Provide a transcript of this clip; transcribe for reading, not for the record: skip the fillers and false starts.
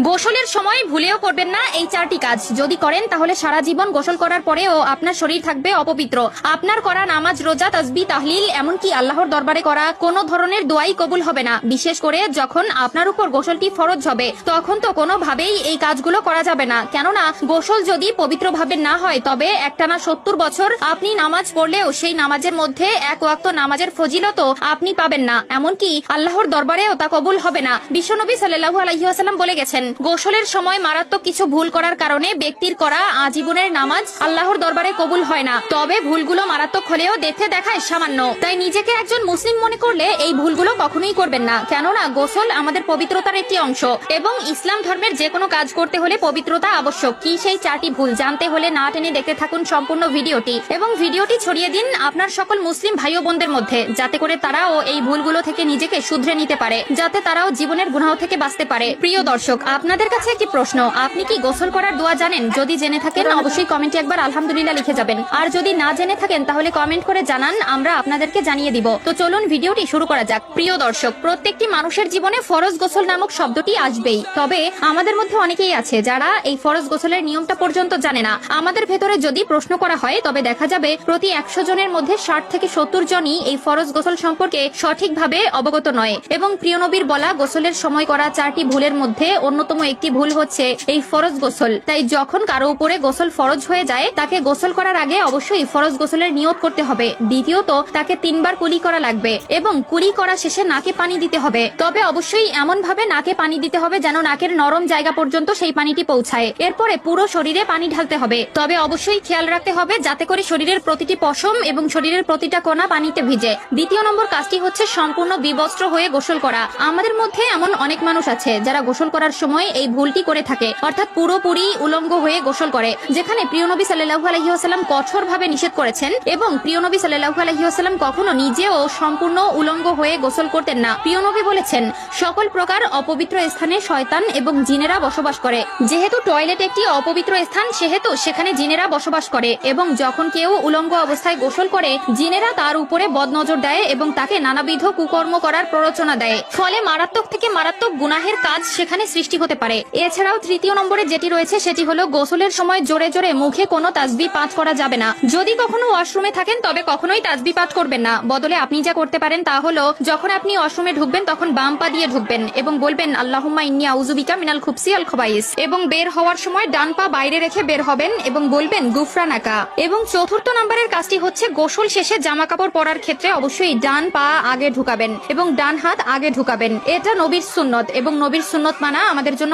গোসলের সময় ভুলেও করবেন না এই চারটি কাজ। যদি করেন তাহলে সারা জীবন গোসল করার পরেও আপনার শরীর থাকবে অপবিত্র। আপনার করা নামাজ, রোজা, তাসবিহ, তাহলিল, এমনকি আল্লাহর দরবারে করা কোনো ধরনের দোয়াই কবুল হবে না। বিশেষ করে যখন আপনার উপর গোসলটি ফরজ হবে, তখন তো কোনোভাবেই এই কাজগুলো করা যাবে না। কেননা গোসল যদি পবিত্রভাবে না হয়, তবে একটানা 70 বছর আপনি নামাজ পড়লেও সেই নামাজের মধ্যে এক ওয়াক্ত নামাজের ফজিলতও আপনি পাবেন না, এমনকি আল্লাহর দরবারেও তা কবুল হবে না। বিশ্বনবী সাল্লাল্লাহু আলাইহি ওয়াসাল্লাম বলে গেছেন, গোসলের সময় মারাত্মক কিছু ভুল করার কারণে ব্যক্তির করা আজীবনের নামাজ আল্লাহর দরবারে কবুল হয় না। তবে ভুলগুলো মারাত্মক হলেও দেখতে দেখায় সামান্য। তাই নিজেকে একজন মুসলিম মনে করলে এই ভুলগুলো কখনোই করবেন না। কেননা গোসল আমাদের পবিত্রতার একটি অংশ এবং ইসলাম ধর্মের যে কোনো কাজ করতে হলে পবিত্রতা আবশ্যক। কি সেই চারটি ভুল জানতে হলে না টেনে দেখতে থাকুন সম্পূর্ণ ভিডিওটি এবং ভিডিওটি ছড়িয়ে দিন আপনার সকল মুসলিম ভাই ও বোনদের মধ্যে, যাতে করে তারাও এই ভুলগুলো থেকে নিজেকে শুধরে নিতে পারে, যাতে তারাও জীবনের গুনাহ থেকে বাঁচতে পারে। প্রিয় দর্শক, আপনাদের কাছে একটি প্রশ্ন, আপনি কি গোসল করার দোয়া জানেন? যদি জেনে থাকেন অবশ্যই কমেন্টে একবার আলহামদুলিল্লাহ লিখে যাবেন, আর যদি না জেনে থাকেন তাহলে কমেন্ট করে জানান, আমরা আপনাদেরকে জানিয়ে দিব। তো চলুন ভিডিওটি শুরু করা যাক। প্রিয় দর্শক, প্রত্যেকটি মানুষের জীবনে ফরজ গোসল নামক শব্দটি আসবেই। তবে আমাদের মধ্যে অনেকেই আছে যারা এই ফরজ গোসলের নিয়মটা পর্যন্ত জানে না। আমাদের ভেতরে যদি প্রশ্ন করা হয়, তবে দেখা যাবে প্রতি 100 জনের মধ্যে 60 থেকে 70 জনই এই ফরজ গোসল সম্পর্কে সঠিকভাবে অবগত নয়। এবং প্রিয় নবীর বলা গোসলের সময় করা 4টি ভুলের মধ্যে অন্যতম একটি ভুল হচ্ছে এই ফরজ গোসল। তাই যখন কারো উপরে গোসল ফরজ হয়ে যায়, তাকে গোসল করার আগে অবশ্যই ফরজ গোসলের নিয়ত করতে হবে। দ্বিতীয়ত, তাকে 3 বার কুলি করা লাগবে এবং কুলি করা শেষে নাকে পানি দিতে হবে। তবে অবশ্যই এমন ভাবে নাকে পানি দিতে হবে যেন নাকের নরম জায়গা পর্যন্ত সেই পানিটি পৌঁছায়। এরপরে পুরো শরীরে পানি ঢালতে হবে। তবে অবশ্যই খেয়াল রাখতে হবে যাতে করে শরীরের প্রতিটি পশম এবং শরীরের প্রতিটা কণা পানিতে ভিজে। দ্বিতীয় নম্বর কাজটি হচ্ছে সম্পূর্ণ বিবস্ত্র হয়ে গোসল করা। আমাদের মধ্যে এমন অনেক মানুষ আছে যারা গোসল করার সময় এই ভুলটি করে থাকে, অর্থাৎ পুরোপুরি উলঙ্গ হয়ে গোসল করে, যেখানে প্রিয় নবী সাল্লাল্লাহু আলাইহি ওয়াসাল্লাম কঠোরভাবে নিষেধ করেছেন। এবং প্রিয় নবী সাল্লাল্লাহু আলাইহি ওয়াসাল্লাম কখনো নিজেও সম্পূর্ণ উলঙ্গ হয়ে গোসল করতেন না। প্রিয় নবী বলেছেন, সকল প্রকার অপবিত্র স্থানে শয়তান এবং জিনেরা বসবাস করে। যেহেতু টয়লেট একটি অপবিত্র স্থান, সেহেতু সেখানে জিনেরা বসবাস করে এবং যখন কেউ উলঙ্গ অবস্থায় গোসল করে, জিনেরা তার উপরে বদনজর দেয় এবং তাকে নানাবিধ কুকর্ম করার প্ররোচনা দেয়। ফলে মারাত্মক থেকে মারাত্মক গুনাহের কাজ সেখানে সৃষ্টি হতে পারে। এছাড়াও তৃতীয় নম্বরে যেটি রয়েছে সেটি হলো গোসলের সময় জোরে জোরে মুখে কোনো তাসবিহ পাঠ করা যাবে না। যদি কখনো ওয়াশরুমে থাকেন তবে কখনোই তাসবিহ পাঠ করবেন না। বদলে আপনি যা করতে পারেন তা হলো, যখন আপনি ওয়াশরুমে ঢুকবেন তখন বাম পা দিয়ে ঢুকবেন এবং বলবেন আল্লাহুম্মা ইন্নী আউযু বিকা মিনাল খুবসি ওয়াল খবাইস, এবং বের হওয়ার সময় ডান পা বাইরে রেখে বের হবেন এবং বলবেন গুফরানাকা। এবং চতুর্থ নম্বরের কাজটি হচ্ছে, গোসল শেষে জামা কাপড় পরার ক্ষেত্রে অবশ্যই ডান পা আগে ঢুকাবেন এবং ডান হাত আগে ঢুকাবেন। এটা নবীর সুন্নত এবং নবীর সুন্নত মানা আমাদের জন্য